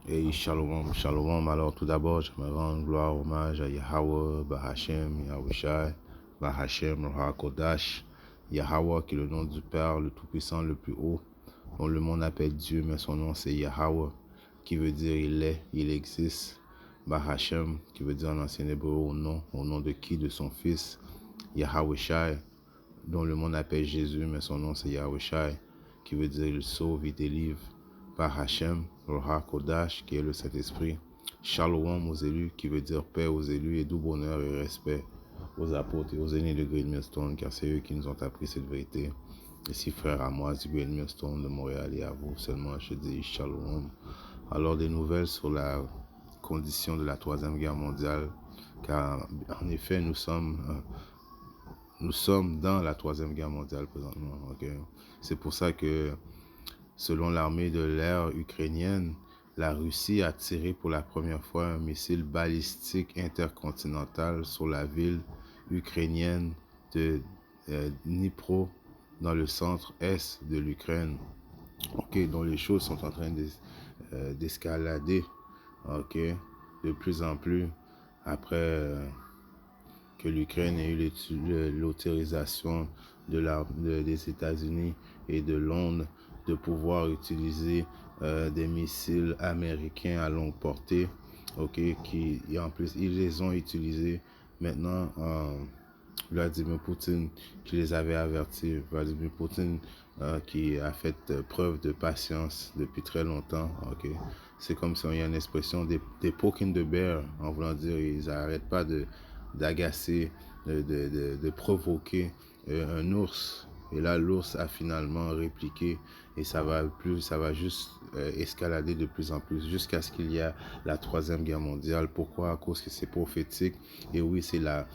Et shalom, shalom. Alors tout d'abord, j'aimerais rendre gloire, hommage à Yahweh, Bahashem, Yahushai, Bahashem, Kodash, Yahweh qui est le nom du Père, le Tout-Puissant, le plus haut, dont le monde appelle Dieu, mais son nom c'est Yahweh, qui veut dire il est, il existe. Bahashem, qui veut dire en ancien hébreu au nom de qui? De son fils, Yahushai, dont le monde appelle Jésus, mais son nom c'est Yahushai, qui veut dire il sauve, il délivre. Par Hachem, Roha Kodash, qui est le Saint-Esprit. Shalom aux élus, qui veut dire paix aux élus et doux bonheur et respect aux apôtres et aux aînés de Green Millstone, car c'est eux qui nous ont appris cette vérité. Ici, frère à moi du Green Millstone de Montréal et à vous seulement, je dis Shalom. Alors, des nouvelles sur la condition de la Troisième Guerre mondiale, car en effet, nous sommes dans la Troisième Guerre mondiale présentement. Okay? C'est pour ça que selon l'armée de l'air ukrainienne, la Russie a tiré pour la première fois un missile balistique intercontinental sur la ville ukrainienne de Dnipro, dans le centre-est de l'Ukraine. Ok, donc les choses sont en train d'escalader, ok, de plus en plus après que l'Ukraine ait eu l'autorisation des États-Unis et de Londres de pouvoir utiliser des missiles américains à longue portée, ok, et en plus ils les ont utilisés maintenant. Vladimir Poutine qui les avait avertis, Vladimir Poutine qui a fait preuve de patience depuis très longtemps, ok. C'est comme si on y a une expression des poking the bear, en voulant dire ils n'arrêtent pas d'agacer, de provoquer un ours. Et là, l'ours a finalement répliqué et ça va juste escalader de plus en plus jusqu'à ce qu'il y ait la Troisième Guerre mondiale. Pourquoi? À cause que c'est prophétique. Et oui, c'est la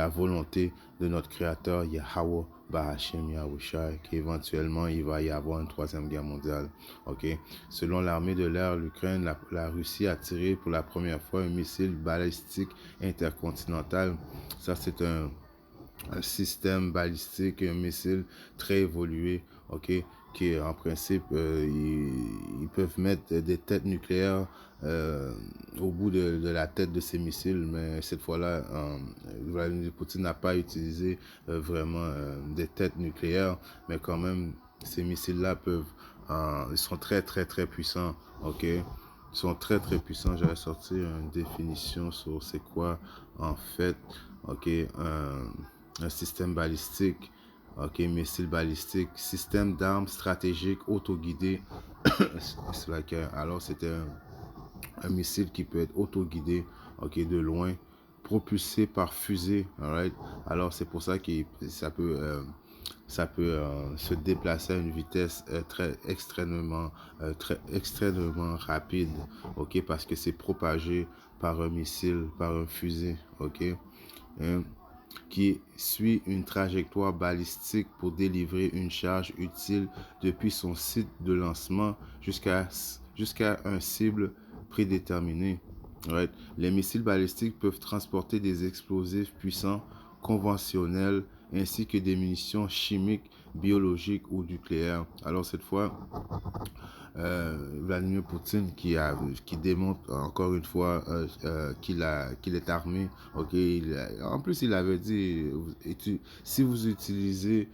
volonté de notre Créateur, Yahweh, Bahashem, Yahushai, qu'éventuellement il va y avoir une Troisième Guerre mondiale. Okay? Selon l'armée de l'air, l'Ukraine, la Russie a tiré pour la première fois un missile balistique intercontinental. Ça, c'est un système balistique, un missile très évolué, ok, qui en principe, ils peuvent mettre des têtes nucléaires au bout de la tête de ces missiles, mais cette fois-là, Vladimir Poutine n'a pas utilisé vraiment des têtes nucléaires, mais quand même, ces missiles-là ils sont très très très puissants, ok. Ils sont très très puissants. J'avais sorti une définition sur c'est quoi en fait, ok, un système balistique, ok, missile balistique, système d'armes stratégiques autoguidé. Alors c'était un missile qui peut être autoguidé, ok, de loin, propulsé par fusée, alright. Alors c'est pour ça que ça peut se déplacer à une vitesse très extrêmement rapide, ok, parce que c'est propagé par un missile, par un fusée, ok, qui suit une trajectoire balistique pour délivrer une charge utile depuis son site de lancement jusqu'à un cible prédéterminé. Right. Les missiles balistiques peuvent transporter des explosifs puissants conventionnels ainsi que des munitions chimiques, biologiques ou nucléaires. Alors cette fois, Vladimir Poutine qui démontre encore une fois qu'il est armé. Ok, en plus il avait dit si vous utilisez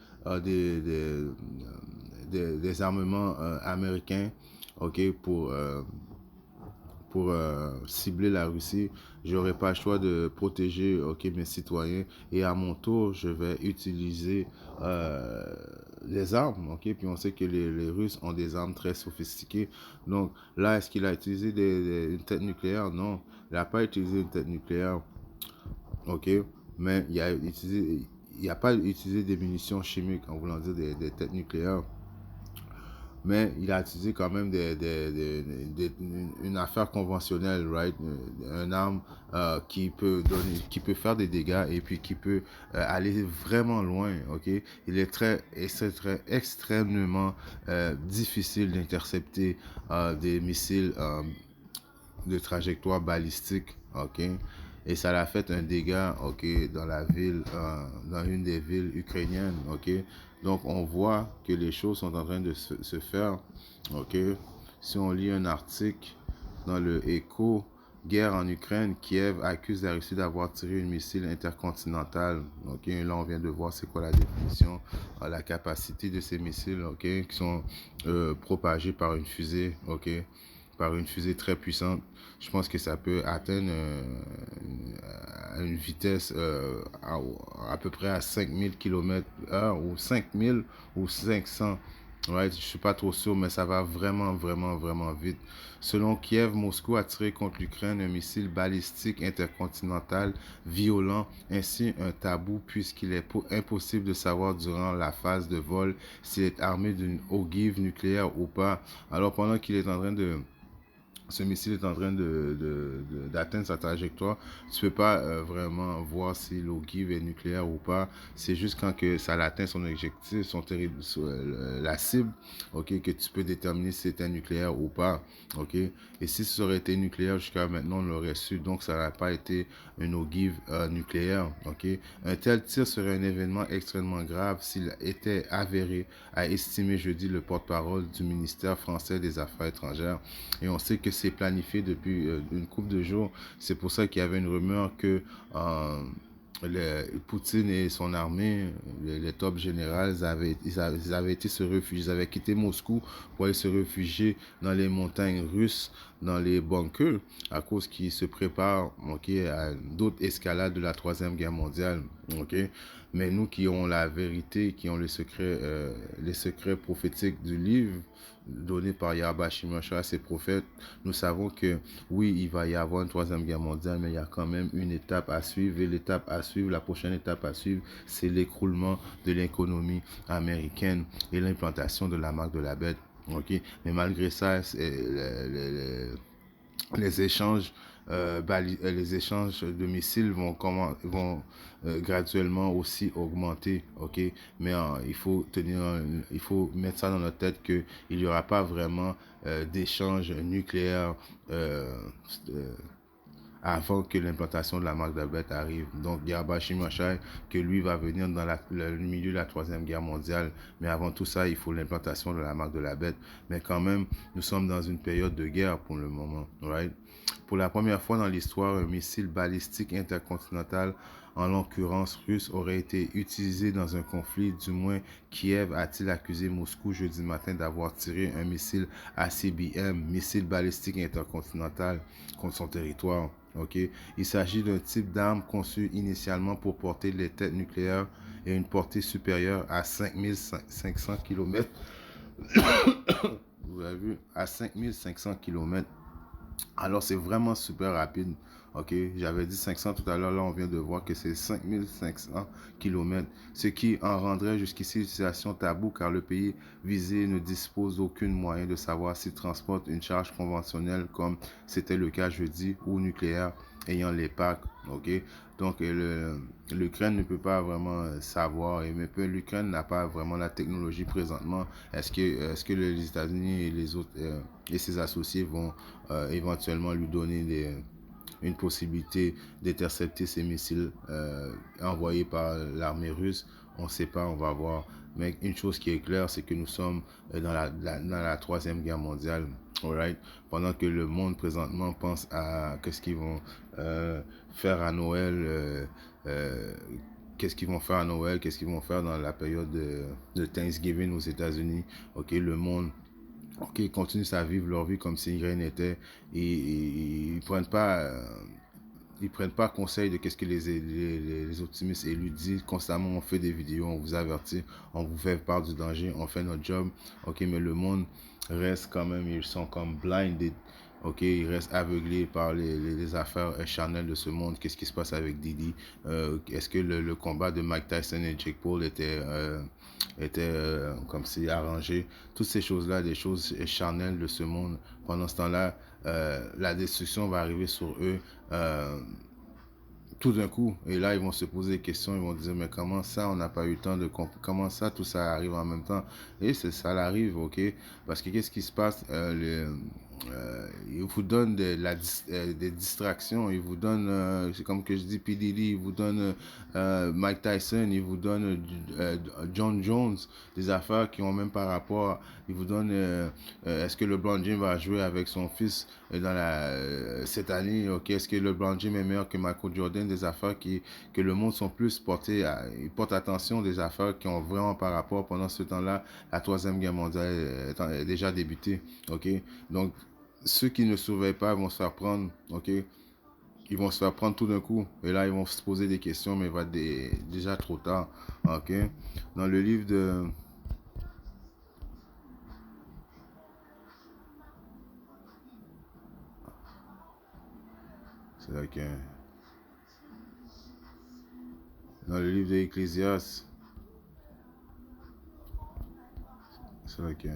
des armements américains, ok, pour cibler la Russie, j'aurai pas le choix de protéger, ok, mes citoyens, et à mon tour je vais utiliser les armes, ok. Puis on sait que les Russes ont des armes très sophistiquées. Donc là, est-ce qu'il a utilisé une tête nucléaire? Non, il n'a pas utilisé une tête nucléaire, ok, mais il n'a pas utilisé des munitions chimiques, en voulant dire des têtes nucléaires. Mais il a utilisé quand même une affaire conventionnelle, right? Une arme qui peut faire des dégâts et puis qui peut aller vraiment loin, ok? Il est extrêmement difficile d'intercepter des missiles de trajectoire balistique, ok? Et ça a fait un dégât, ok, dans une des villes ukrainiennes, ok? Donc on voit que les choses sont en train de se faire, ok? Si on lit un article dans le Écho, guerre en Ukraine, Kiev accuse la Russie d'avoir tiré un missile intercontinental. Ok, là on vient de voir c'est quoi la définition, la capacité de ces missiles, ok, qui sont propagés par une fusée, ok, par une fusée très puissante. Je pense que ça peut atteindre une vitesse à peu près à 5000 km/h ou 5000 ou 500. Ouais, je suis pas trop sûr, mais ça va vraiment, vraiment, vraiment vite. Selon Kiev, Moscou a tiré contre l'Ukraine un missile balistique intercontinental violent, ainsi un tabou puisqu'il est impossible de savoir durant la phase de vol s'il est armé d'une ogive nucléaire ou pas. Alors pendant qu'il est en train de ce missile est en train d'atteindre sa trajectoire, tu peux pas vraiment voir si l'ogive est nucléaire ou pas. C'est juste quand que ça atteint son objectif, la cible, ok, que tu peux déterminer si c'est nucléaire ou pas, ok. Et si ça aurait été nucléaire jusqu'à maintenant, on l'aurait su. Donc ça n'a pas été une ogive nucléaire, ok. Un tel tir serait un événement extrêmement grave s'il était avéré, a estimé jeudi le porte-parole du ministère français des Affaires étrangères. Et on sait que c'est planifié depuis une couple de jours. C'est pour ça qu'il y avait une rumeur que Poutine et son armée, les top généraux, ils avaient été se réfugier, ils avaient quitté Moscou pour aller se réfugier dans les montagnes russes, dans les bunkers, à cause qu'ils se préparent, ok, à d'autres escalades de la Troisième Guerre mondiale, ok. Mais nous qui avons la vérité, qui ont les secrets prophétiques du livre donné par Yahweh Shimashah à ses prophètes, nous savons que oui, il va y avoir une troisième guerre mondiale, mais il y a quand même une étape à suivre. Et l'étape à suivre, la prochaine étape à suivre, c'est l'écroulement de l'économie américaine et l'implantation de la marque de la bête. Ok, mais malgré ça, les échanges les échanges de missiles vont graduellement aussi augmenter, ok, mais il faut mettre ça dans notre tête que il n'y aura pas vraiment d'échanges nucléaires euh, avant que l'implantation de la marque de la bête arrive. Donc, il y a Bashim Machai que lui va venir dans le milieu de la Troisième Guerre mondiale. Mais avant tout ça, il faut l'implantation de la marque de la bête. Mais quand même, nous sommes dans une période de guerre pour le moment. Right? Pour la première fois dans l'histoire, un missile balistique intercontinental, en l'occurrence russe, aurait été utilisé dans un conflit. Du moins, Kiev a-t-il accusé Moscou jeudi matin d'avoir tiré un missile ACBM, missile balistique intercontinental, contre son territoire. Okay. Il s'agit d'un type d'arme conçu initialement pour porter les têtes nucléaires et une portée supérieure à 5500 km. Vous avez vu, à 5500 km. Alors c'est vraiment super rapide. Ok, j'avais dit 500 tout à l'heure, là on vient de voir que c'est 5500 km, ce qui en rendrait jusqu'ici une situation taboue car le pays visé ne dispose d'aucun moyen de savoir s'il transporte une charge conventionnelle comme c'était le cas jeudi ou nucléaire ayant les packs. Ok, donc l'Ukraine ne peut pas vraiment savoir et même l'Ukraine n'a pas vraiment la technologie présentement. Est-ce que les États-Unis et les autres et ses associés vont éventuellement lui donner une possibilité d'intercepter ces missiles envoyés par l'armée russe? On ne sait pas, on va voir. Mais une chose qui est claire, c'est que nous sommes dans la Troisième Guerre mondiale. Alright? Pendant que le monde présentement pense à qu'est-ce qu'ils vont faire à Noël, qu'est-ce qu'ils vont faire à Noël, qu'est-ce qu'ils vont faire dans la période de Thanksgiving aux États-Unis. Ok, le monde continue à vivre leur vie comme si rien n'était et ils prennent pas conseil de qu'est-ce que les optimistes élus disent constamment. On fait des vidéos, on vous avertit, on vous fait part du danger, on fait notre job, ok, mais le monde reste quand même, ils sont comme blinded. Ok, ils restent aveuglés par les affaires charnelles de ce monde. Qu'est-ce qui se passe avec Didi? Est-ce que le combat de Mike Tyson et Jake Paul était comme si arrangé? Toutes ces choses-là, des choses charnelles de ce monde. Pendant ce temps-là, la destruction va arriver sur eux tout d'un coup. Et là, ils vont se poser des questions. Ils vont dire, mais comment ça, on n'a pas eu le temps de comprendre? Comment ça, tout ça arrive en même temps? Et ça arrive, ok? Parce que qu'est-ce qui se passe? il vous donne des distractions, il vous donne, c'est comme que je dis, P. Diddy, il vous donne Mike Tyson, il vous donne John Jones, des affaires qui ont même pas rapport, il vous donne, est-ce que LeBron James va jouer avec son fils cette année, ok, est-ce que LeBron James est meilleur que Michael Jordan, des affaires que le monde sont plus portés, ils portent attention, des affaires qui ont vraiment par rapport pendant ce temps-là, la troisième guerre mondiale est déjà débutée, ok, donc ceux qui ne surveillent pas vont se faire prendre, ok? Ils vont se faire prendre tout d'un coup. Et là, ils vont se poser des questions, mais il va être déjà trop tard, ok? Dans le livre de... C'est là que... Dans le livre de Ecclésiaste, c'est là que...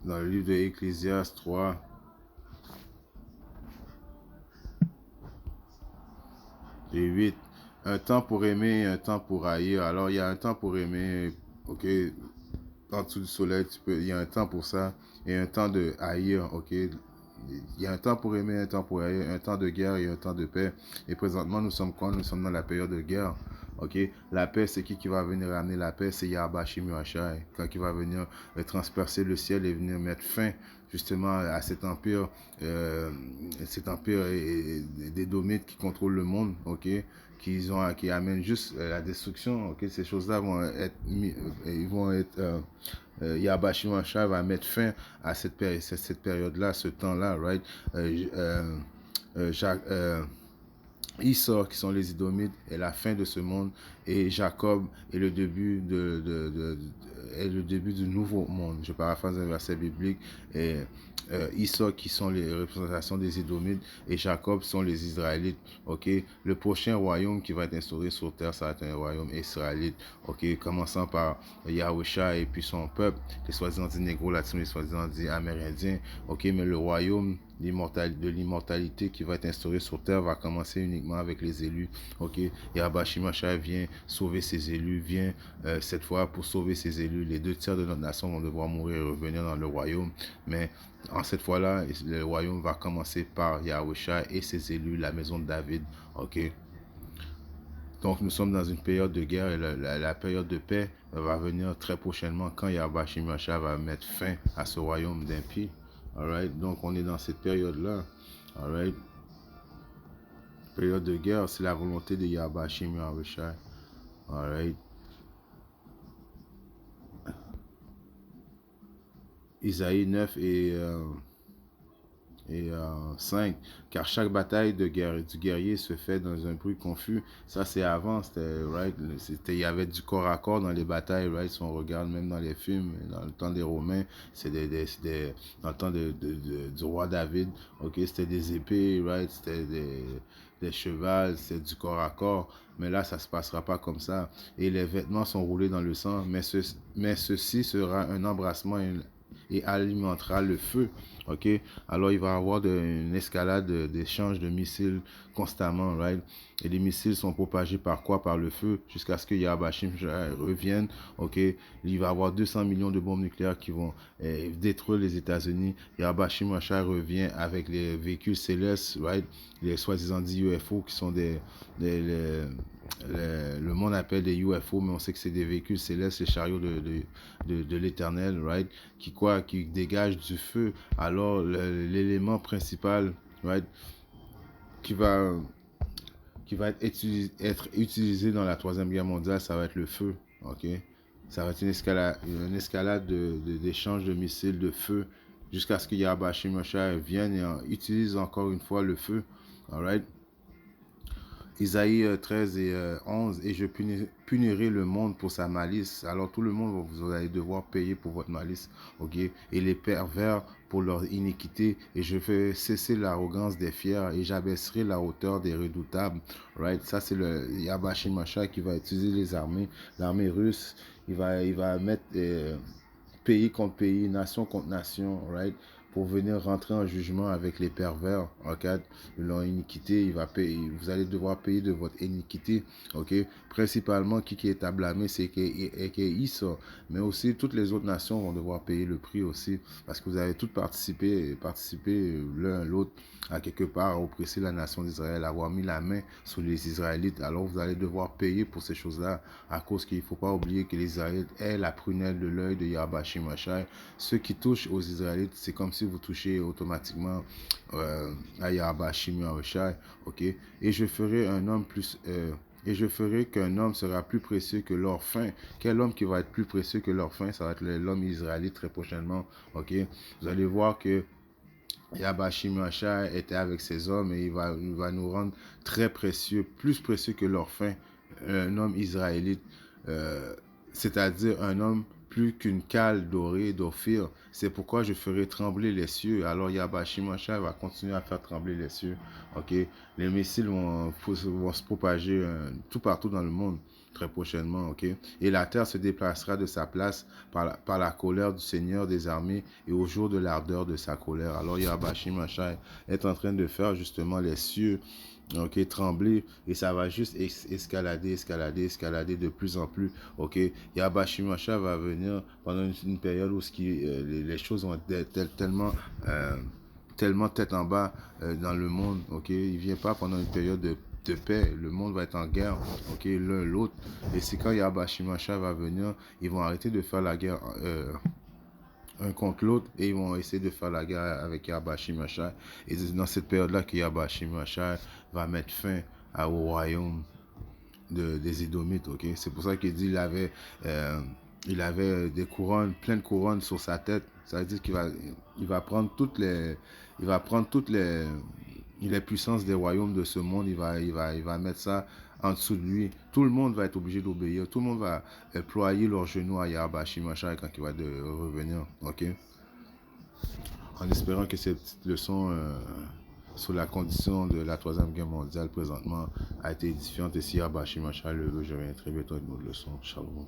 Dans le livre de Ecclésiaste 3, et 8, un temps pour aimer et un temps pour haïr. Alors, il y a un temps pour aimer, ok? En dessous du soleil, il y a un temps pour ça, et un temps de haïr, ok? Il y a un temps pour aimer, un temps pour haïr, un temps de guerre et un temps de paix. Et présentement, nous sommes quoi? Nous sommes dans la période de guerre. Ok, la paix, c'est qui va venir amener la paix? C'est Yahba Shimurashai, quand il va venir transpercer le ciel et venir mettre fin justement à cet empire des Domites qui contrôlent le monde, ok, qui amènent juste la destruction, ok, ces choses-là vont être, ils vont être Yahba Shimurashai va mettre fin à cette période-là, ce temps-là, right? Jacques, Esau, qui sont les Idomites, est la fin de ce monde, et Jacob est le début est le début du nouveau monde. Je paraphrase un verset biblique. Et Esau, qui sont les représentations des Idomites, et Jacob sont les Israélites. Ok, le prochain royaume qui va être instauré sur terre, ça va être un royaume israélite. Ok, commençant par Yahusha et puis son peuple, les soi-disant dit négro-latino, les soi-disant dit amérindiens. Ok, mais le royaume de l'immortalité qui va être instauré sur terre va commencer uniquement avec les élus. Ok, et Abashimashai vient sauver ses élus, vient cette fois pour sauver ses élus. Les 2 tiers de notre nation vont devoir mourir et revenir dans le royaume, mais en cette fois-là, le royaume va commencer par Yahusha et ses élus, la maison de David. Ok, donc nous sommes dans une période de guerre, et la période de paix va venir très prochainement quand Yahweh Shimashai va mettre fin à ce royaume d'impies. Alright, donc on est dans cette période-là. Alright, période de guerre, c'est la volonté de Yahweh Shimashai. Alright. Isaïe 9 et 5, car chaque bataille de guerre du guerrier se fait dans un bruit confus. Ça, c'est avant, c'était, right, il y avait du corps à corps dans les batailles, right, si on regarde même dans les films, dans le temps des Romains, c'est dans le temps du roi David, ok, c'était des épées, right, c'était des chevals, c'est du corps à corps, mais là, ça se passera pas comme ça, et les vêtements sont roulés dans le sang, mais ceci sera un embrassement et alimentera le feu. Ok, alors il va y avoir une escalade d'échanges de missiles constamment, right? Et les missiles sont propagés par quoi? Par le feu, jusqu'à ce que Yahbashim revienne. Ok, il va y avoir 200 millions de bombes nucléaires qui vont détruire les États-Unis. Yahbashim revient avec les véhicules célestes, right? Les soi-disant dit UFO, qui sont le monde appelle des UFO, mais on sait que c'est des véhicules célestes, les chariots de l'éternel, right? Qui dégagent du feu. Alors l'élément principal, right, qui va être utilisé dans la troisième guerre mondiale, ça va être le feu. Ok, ça va être une escalade d'échange de missiles de feu jusqu'à ce que Yahweh Shimashai vienne et utilise encore une fois le feu. Alright. Isaïe 13 et 11, et je punirai le monde pour sa malice. Alors tout le monde, vous allez devoir payer pour votre malice, ok? Et les pervers pour leur iniquité, et je fais cesser l'arrogance des fiers, et j'abaisserai la hauteur des redoutables, right? Ça, c'est le Yahbashim Masha qui va utiliser les armées, l'armée russe, il va mettre pays contre pays, nation contre nation, right? pour venir rentrer en jugement avec les pervers en cas de leur iniquité. Il va payer, vous allez devoir payer de votre iniquité. Ok, principalement qui est à blâmer, c'est Israël, mais aussi toutes les autres nations vont devoir payer le prix aussi, parce que vous avez tous participé l'un l'autre à quelque part à oppresser la nation d'Israël, avoir mis la main sur les Israélites. Alors vous allez devoir payer pour ces choses-là, à cause qu'il ne faut pas oublier que les Israélites est la prunelle de l'œil de Yahweh Shemashai. Ceux qui touchent aux Israélites, c'est comme si vous touchez automatiquement à Yahweh Shemashai. Ok, et je ferai un homme plus et je ferai qu'un homme sera plus précieux que leur fin. Quel homme qui va être plus précieux que leur fin? Ça va être l'homme israélite très prochainement. Ok, vous allez voir que Yabashi Macha était avec ses hommes et il va nous rendre très précieux, plus précieux que leur fin. Un homme israélite, euh, c'est-à-dire un homme plus qu'une cale dorée d'Ophir. C'est pourquoi je ferai trembler les cieux. Alors Yabashi Macha va continuer à faire trembler les cieux. Ok, les missiles vont se propager tout partout dans le monde très prochainement, ok? Et la terre se déplacera de sa place par la colère du Seigneur des armées et au jour de l'ardeur de sa colère. Alors Yahweh Shemashai est en train de faire justement les cieux, ok, trembler, et ça va juste escalader de plus en plus, ok? Yahweh Shemashai va venir pendant une période où les choses vont être tellement tête en bas dans le monde, ok? Il vient pas pendant une période de paix, le monde va être en guerre, ok, l'un l'autre, et c'est quand Yahweh Shemashai va venir, ils vont arrêter de faire la guerre un contre l'autre et ils vont essayer de faire la guerre avec Yabashi Machai. Et c'est dans cette période-là que Yabashi Machai va mettre fin au royaume des Édomites. Okay? C'est pour ça qu'il dit il avait des couronnes, plein de couronnes sur sa tête. Ça veut dire il va prendre toutes les puissances des royaumes de ce monde. Il va mettre ça en dessous de lui. Tout le monde va être obligé d'obéir. Tout le monde va ployer leurs genoux à Yahweh Shemashai quand il va revenir. Ok? En espérant que cette petite leçon sur la condition de la Troisième Guerre mondiale présentement a été édifiante. Et si Yahweh Shemashai le veut, je reviens très bientôt avec une autre leçon. Shalom.